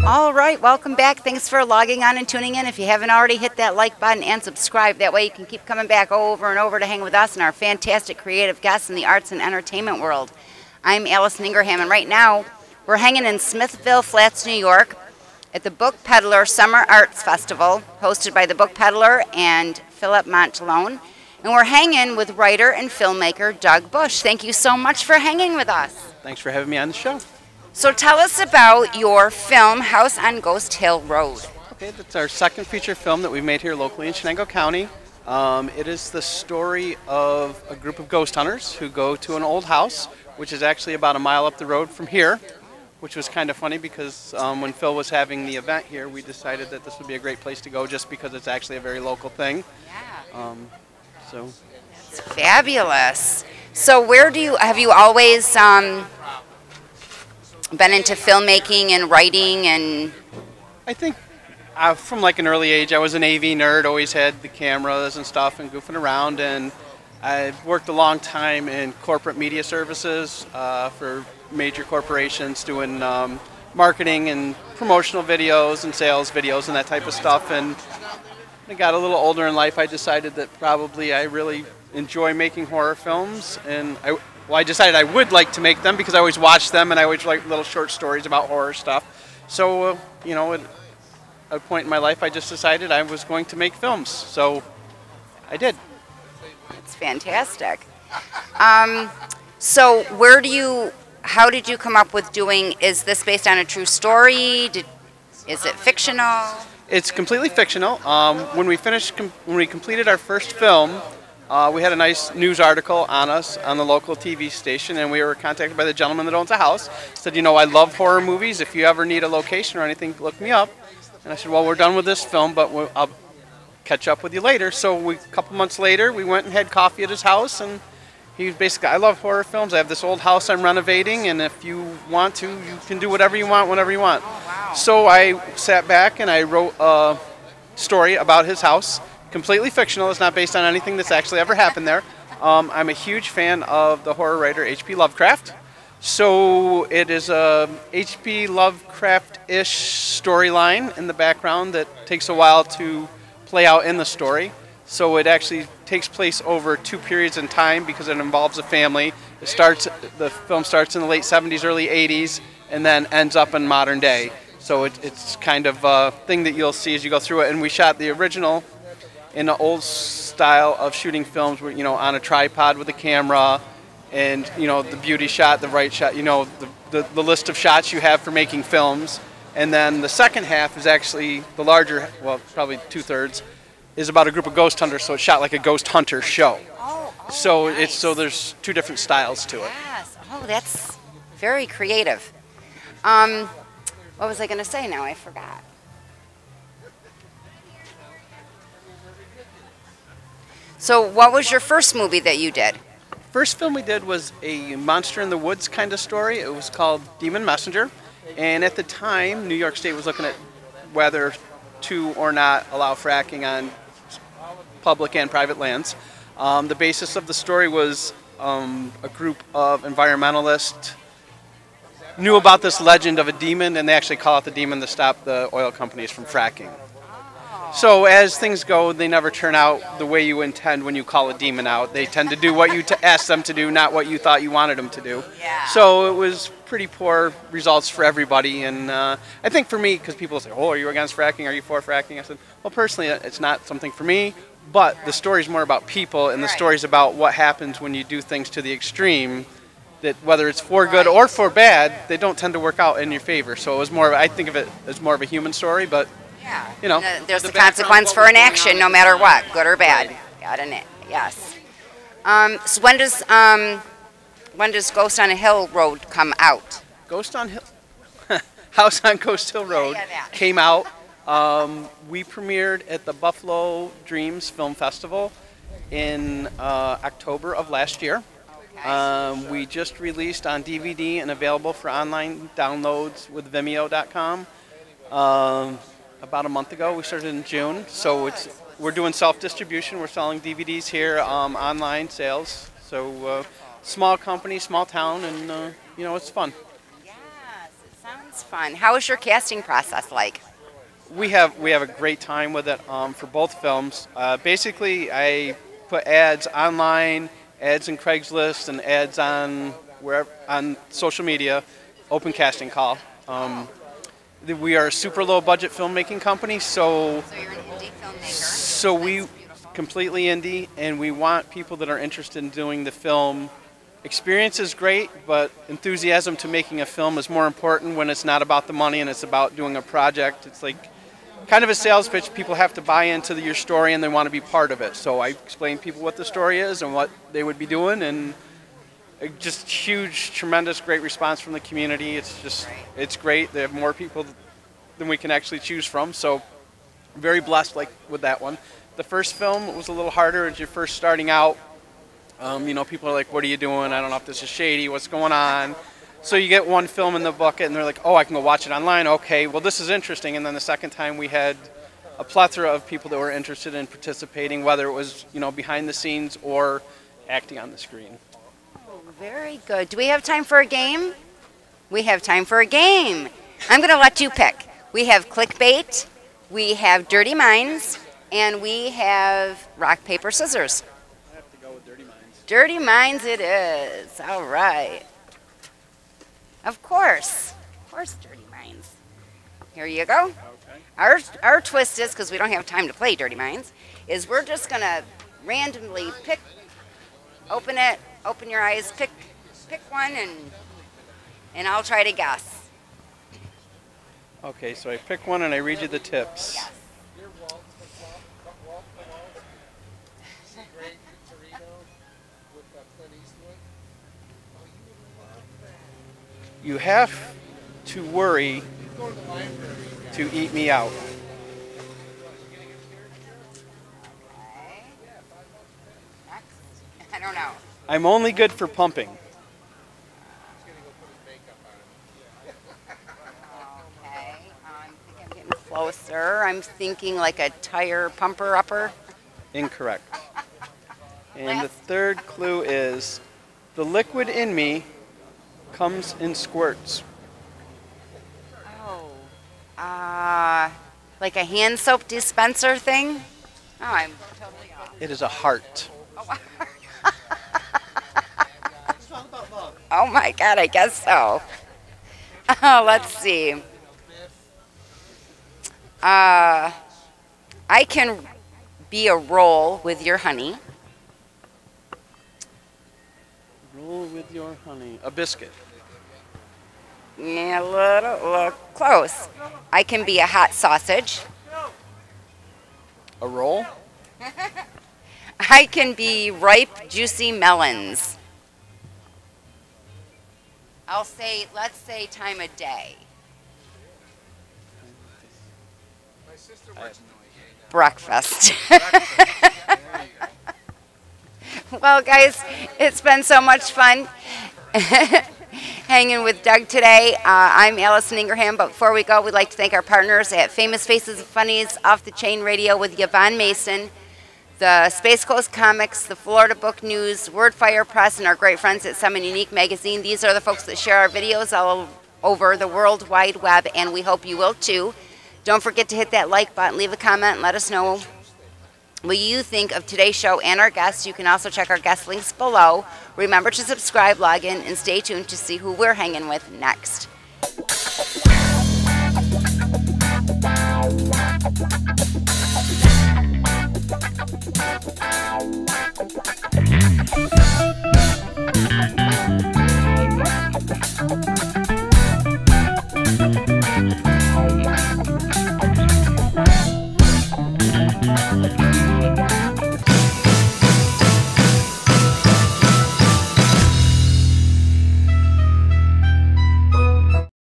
All right, welcome back. Thanks for logging on and tuning in. If you haven't already, hit that like button and subscribe. That way you can keep coming back over and over to hang with us and our fantastic creative guests in the arts and entertainment world. I'm Allison Ingraham, and right now we're hanging in Smithville Flats, New York at the Book Peddler Summer Arts Festival, hosted by the Book Peddler and Philip Montalone. And we're hanging with writer and filmmaker Doug Bush. Thank you so much for hanging with us. Thanks for having me on the show. So tell us about your film, House on Ghost Hill Road. Okay, that's our second feature film that we've made here locally in Shenango County. It is the story of a group of ghost hunters who go to an old house, which is actually about a mile up the road from here, which was kind of funny because when Phil was having the event here, we decided that this would be a great place to go just because it's actually a very local thing. Yeah. It's fabulous. So have you always been into filmmaking and writing? And I think from like an early age, I was an AV nerd, always had the cameras and stuff and goofing around, and I've worked a long time in corporate media services for major corporations doing marketing and promotional videos and sales videos and that type of stuff. And I got a little older in life, I decided that probably I really enjoy making horror films, and I decided I would like to make them because I always watched them and I always liked little short stories about horror stuff. So, you know, at a point in my life, I just decided I was going to make films. So I did. That's fantastic. So how did you come up with is this based on a true story? Is it fictional? It's completely fictional. When we completed our first film, we had a nice news article on us on the local TV station, and we were contacted by the gentleman that owns the house. Said, you know, I love horror movies. If you ever need a location or anything, look me up. And I said, well, we're done with this film, but I'll catch up with you later. So a couple months later, we went and had coffee at his house, and he was basically, I love horror films. I have this old house I'm renovating, and if you want to, you can do whatever you want, whenever you want. Oh, wow. So I sat back and I wrote a story about his house. Completely fictional. It's not based on anything that's actually ever happened there. I'm a huge fan of the horror writer H.P. Lovecraft. So it is a H.P. Lovecraft-ish storyline in the background that takes a while to play out in the story. So it actually takes place over 2 periods in time because it involves a family. The film starts in the late 70s, early 80s, and then ends up in modern day. So it's kind of a thing that you'll see as you go through it. And we shot the original in an old style of shooting films, where, you know, on a tripod with a camera, and, you know, the beauty shot, the right shot, you know, the list of shots you have for making films. And then the second half is actually the larger, well, probably 2/3, is about a group of ghost hunters, so it's shot like a ghost hunter show. Oh, so nice. so there's 2 different styles to it. Yes. Oh, that's very creative. What was I going to say now? I forgot. So what was your first movie that you did? First film we did was a monster in the woods kind of story. It was called Demon Messenger. And at the time, New York State was looking at whether to or not allow fracking on public and private lands. The basis of the story was a group of environmentalists knew about this legend of a demon, and they actually call out the demon to stop the oil companies from fracking. So as things go, they never turn out the way you intend when you call a demon out. They tend to do what you ask them to do, not what you thought you wanted them to do. Yeah. So it was pretty poor results for everybody. And I think for me, because people say, oh, are you against fracking? Are you for fracking? I said, well, personally, it's not something for me. But the story's more about people, and the story's about what happens when you do things to the extreme, that whether it's for good or for bad, they don't tend to work out in your favor. So it was more, I think of it as more of a human story, but yeah, you know, there's the consequence for an action, no matter what, good or bad. Got it? Yes. So when does Ghost on a Hill Road come out? Ghost on Hill, House on Ghost Hill Road came out We premiered at the Buffalo Dreams Film Festival in October of last year. We just released on DVD and available for online downloads with Vimeo.com. About a month ago. We started in June, so we're doing self-distribution. We're selling DVDs here, online sales. So small company, small town, and you know, it's fun. Yes, it sounds fun. How is your casting process like? We have a great time with it for both films. Basically, I put ads online, ads in Craigslist, and ads on social media. Open casting call. We are a super low budget filmmaking company, so you're an indie filmmaker. So we completely indie, and we want people that are interested in doing the film. Experience is great, but enthusiasm to making a film is more important when it's not about the money and it's about doing a project. It's like kind of a sales pitch. People have to buy into your story and they want to be part of it. So I explain to people what the story is and what they would be doing, and just huge, tremendous, great response from the community. It's great. They have more people than we can actually choose from. So very blessed with that one. The first film was a little harder as you're first starting out. You know, people are like, what are you doing? I don't know if this is shady. What's going on? So you get one film in the bucket and they're like, oh, I can go watch it online. Okay, well, this is interesting. And then the second time we had a plethora of people that were interested in participating, whether it was, you know, behind the scenes or acting on the screen. Very good. Do we have time for a game? We have time for a game. I'm going to let you pick. We have clickbait, we have dirty minds, and we have rock, paper, scissors. I have to go with dirty minds. Dirty minds it is. All right. Of course, dirty minds. Here you go. Okay. Our twist is, because we don't have time to play dirty minds, is we're just going to randomly pick, open it, open your eyes, pick one, and I'll try to guess. Okay, so I pick one and I read you the tips. Yes. You have to worry to eat me out. Okay. Next. I don't know. I'm only good for pumping. Okay. I think I'm getting closer. I'm thinking like a tire pumper upper. Incorrect. And the third clue is the liquid in me comes in squirts. Oh. Like a hand soap dispenser thing? Oh, I'm totally off. It is a heart. Oh, oh my God, I guess so. Oh, let's see. I can be a roll with your honey. Roll with your honey. A biscuit. Yeah, a little close. I can be a hot sausage. A roll? I can be ripe, juicy melons. Let's say time of day. Breakfast. Well, guys, it's been so much fun hanging with Doug today. I'm Allison Ingraham, but before we go, we'd like to thank our partners at Famous Faces and Funnies, Off the Chain Radio with Yvonne Mason, the Space Coast Comics, the Florida Book News, Wordfire Press, and our great friends at Summon Unique Magazine. These are the folks that share our videos all over the World Wide Web, and we hope you will too. Don't forget to hit that like button, leave a comment, and let us know what you think of today's show and our guests. You can also check our guest links below. Remember to subscribe, log in, and stay tuned to see who we're hanging with next.